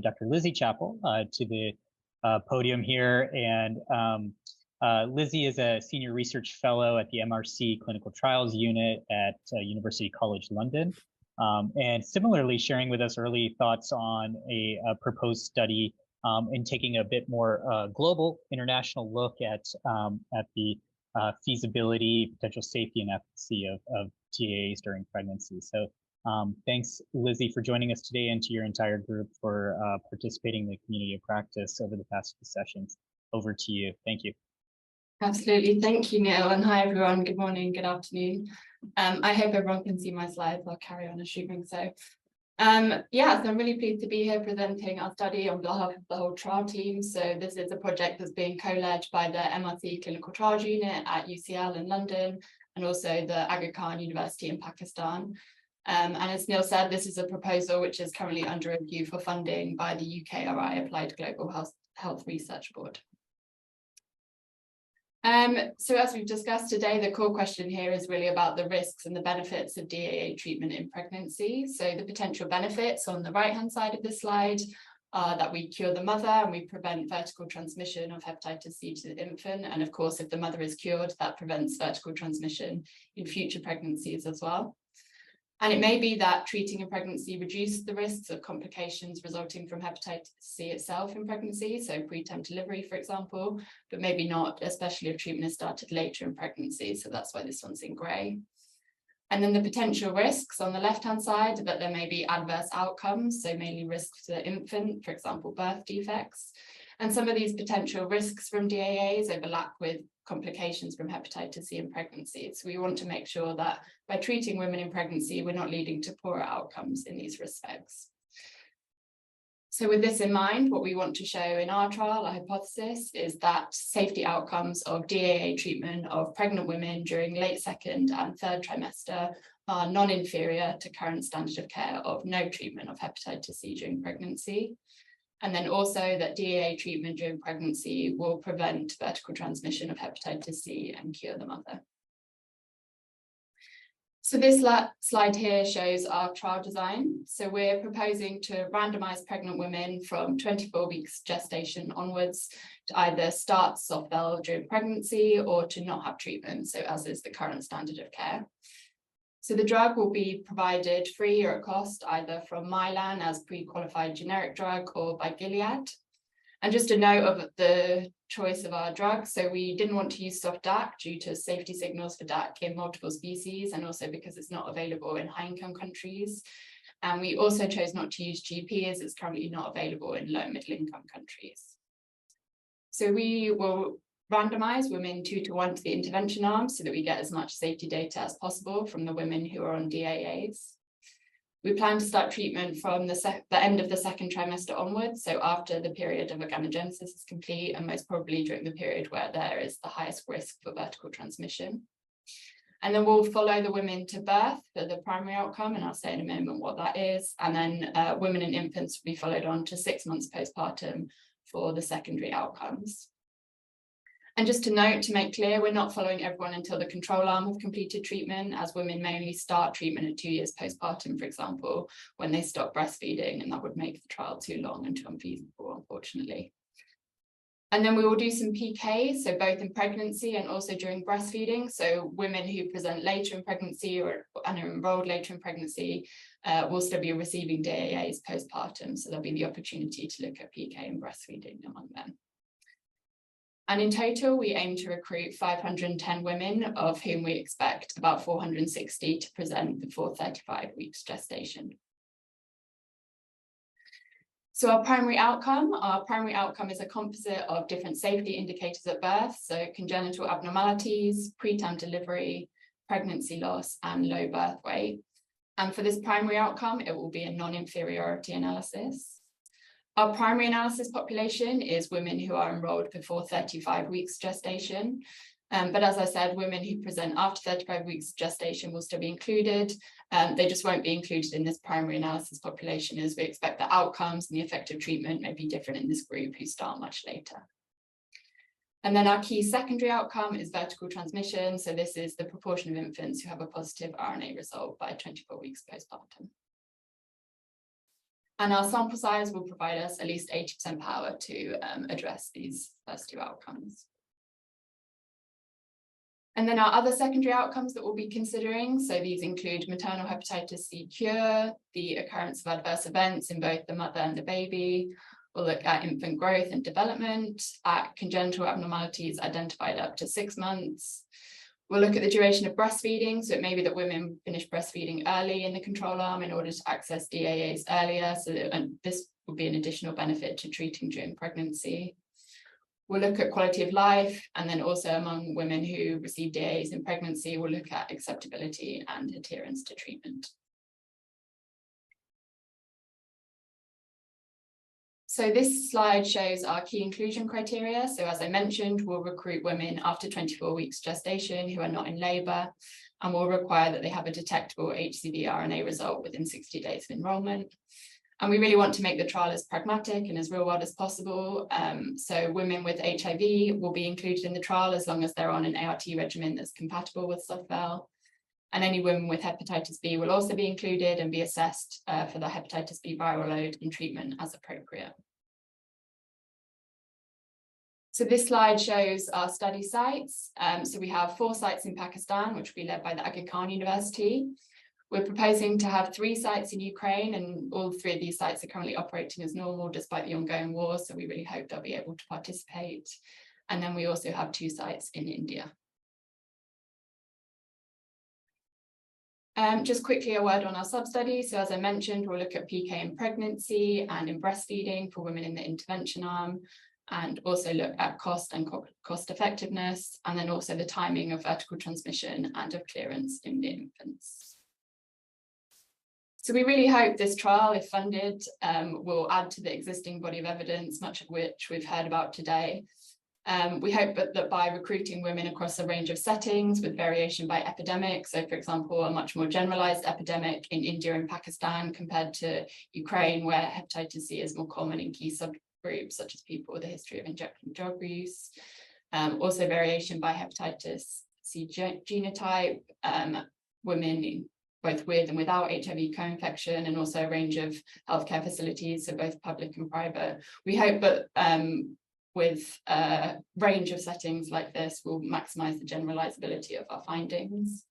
Dr. Lizzie Chappell to the podium here. And Lizzie is a senior research fellow at the MRC Clinical Trials Unit at University College London. And similarly sharing with us early thoughts on a proposed study and taking a bit more global international look at the feasibility, potential safety and efficacy of DAAs during pregnancy. So thanks, Lizzie, for joining us today, and to your entire group for participating in the community of practice over the past few sessions. Over to you. Thank you. Absolutely. Thank you, Neil. And hi, everyone. Good morning, good afternoon. I hope everyone can see my slides. I'll carry on assuming so. Yeah, so I'm really pleased to be here presenting our study on behalf of the whole trial team. So this is a project that's being co-led by the MRC Clinical Trials Unit at UCL in London, and also the Aga Khan University in Pakistan. And as Neil said, this is a proposal which is currently under review for funding by the UKRI Applied Global Health Research Board. So as we've discussed today, the core question here is really about the risks and the benefits of DAA treatment in pregnancy. So the potential benefits on the right-hand side of this slide are that we cure the mother and we prevent vertical transmission of hepatitis C to the infant. And of course, if the mother is cured, that prevents vertical transmission in future pregnancies as well. And it may be that treating a pregnancy reduces the risks of complications resulting from hepatitis C itself in pregnancy, so preterm delivery, for example, but maybe not, especially if treatment is started later in pregnancy. So that's why this one's in grey. And then the potential risks on the left-hand side, that there may be adverse outcomes, so mainly risks to the infant, for example, birth defects. And some of these potential risks from DAAs overlap with complications from hepatitis C in pregnancy. So we want to make sure that by treating women in pregnancy, we're not leading to poorer outcomes in these respects. So with this in mind, what we want to show in our trial, our hypothesis, is that safety outcomes of DAA treatment of pregnant women during late second and third trimester are non-inferior to current standard of care of no treatment of hepatitis C during pregnancy. And then also that DAA treatment during pregnancy will prevent vertical transmission of hepatitis C and cure the mother. So this slide here shows our trial design. So we're proposing to randomize pregnant women from 24 weeks gestation onwards to either start Sofdal during pregnancy or to not have treatment, so as is the current standard of care. So the drug will be provided free or at cost, either from Mylan as pre-qualified generic drug or by Gilead. And just a note of the choice of our drug. So we didn't want to use soft DAC due to safety signals for DAC in multiple species, and also because it's not available in high-income countries. And we also chose not to use GP as it's currently not available in low and middle-income countries. So we will randomize women 2-to-1 to the intervention arm so that we get as much safety data as possible from the women who are on DAAs. We plan to start treatment from the end of the second trimester onwards, so after the period of organogenesis is complete, and most probably during the period where there is the highest risk for vertical transmission. And then we'll follow the women to birth for the primary outcome, and I'll say in a moment what that is. And then women and infants will be followed on to 6 months postpartum for the secondary outcomes. And just to note, to make clear, we're not following everyone until the control arm have completed treatment, as women may only start treatment at 2 years postpartum, for example, when they stop breastfeeding, and that would make the trial too long and too unfeasible, unfortunately. And then we will do some PK, so both in pregnancy and also during breastfeeding. So women who present later in pregnancy and are enrolled later in pregnancy will still be receiving DAAs postpartum. So there'll be the opportunity to look at PK and breastfeeding among them. And in total, we aim to recruit 510 women, of whom we expect about 460 to present before 35 weeks gestation. So our primary outcome is a composite of different safety indicators at birth, so congenital abnormalities, preterm delivery, pregnancy loss, and low birth weight. And for this primary outcome, it will be a non-inferiority analysis. Our primary analysis population is women who are enrolled before 35 weeks gestation. But as I said, women who present after 35 weeks gestation will still be included. They just won't be included in this primary analysis population, as we expect the outcomes and the effective treatment may be different in this group who start much later. And then our key secondary outcome is vertical transmission. So this is the proportion of infants who have a positive RNA result by 24 weeks postpartum. And our sample size will provide us at least 80% power to address these first two outcomes. And then our other secondary outcomes that we'll be considering, so these include maternal hepatitis C cure, the occurrence of adverse events in both the mother and the baby. We'll look at infant growth and development, at congenital abnormalities identified up to 6 months. We'll look at the duration of breastfeeding, so it may be that women finish breastfeeding early in the control arm in order to access DAAs earlier, so that, this will be an additional benefit to treating during pregnancy. We'll look at quality of life, and then also among women who receive DAAs in pregnancy, we'll look at acceptability and adherence to treatment. So this slide shows our key inclusion criteria. So as I mentioned, we'll recruit women after 24 weeks gestation who are not in labour, and we'll require that they have a detectable HCV RNA result within 60 days of enrolment. And we really want to make the trial as pragmatic and as real world as possible. So women with HIV will be included in the trial as long as they're on an ART regimen that's compatible with Soft-Vel. And any women with hepatitis B will also be included and be assessed for the hepatitis B viral load and treatment as appropriate. So this slide shows our study sites. So we have 4 sites in Pakistan, which will be led by the Aga Khan University. We're proposing to have 3 sites in Ukraine, and all 3 of these sites are currently operating as normal despite the ongoing war, so we really hope they'll be able to participate. And then we also have 2 sites in India. Just quickly a word on our sub-study. So as I mentioned, we'll look at PK in pregnancy and in breastfeeding for women in the intervention arm, and also look at cost and cost effectiveness, and then also the timing of vertical transmission and of clearance in the infants. So we really hope this trial, if funded, will add to the existing body of evidence, much of which we've heard about today. We hope that by recruiting women across a range of settings with variation by epidemic, so for example, a much more generalized epidemic in India and Pakistan compared to Ukraine, where hepatitis C is more common in key subgroups, such as people with a history of injectable drug use. Also variation by hepatitis C genotype, women both with and without HIV co-infection, and also a range of healthcare facilities, so both public and private. We hope that with a range of settings like this, we'll maximise the generalisability of our findings.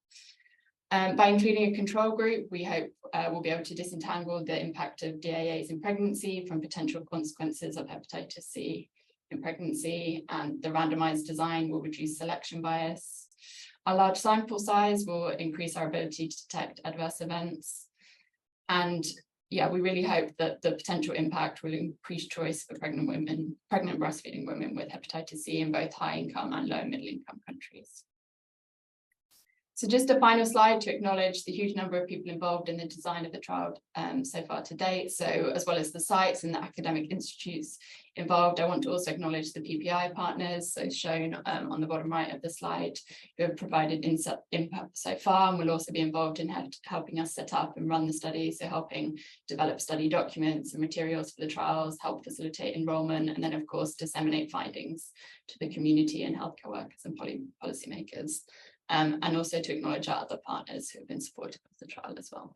By including a control group, we hope we'll be able to disentangle the impact of DAAs in pregnancy from potential consequences of hepatitis C in pregnancy, and the randomised design will reduce selection bias. Our large sample size will increase our ability to detect adverse events. And yeah, we really hope that the potential impact will increase choice for pregnant breastfeeding women with hepatitis C in both high income and low middle income countries. So just a final slide to acknowledge the huge number of people involved in the design of the trial so far to date. So as well as the sites and the academic institutes involved, I want to also acknowledge the PPI partners, so shown on the bottom right of the slide, who have provided input so far and will also be involved in helping us set up and run the study, so helping develop study documents and materials for the trials, help facilitate enrolment, and then of course disseminate findings to the community and healthcare workers and policymakers. And also to acknowledge our other partners who have been supportive of the trial as well.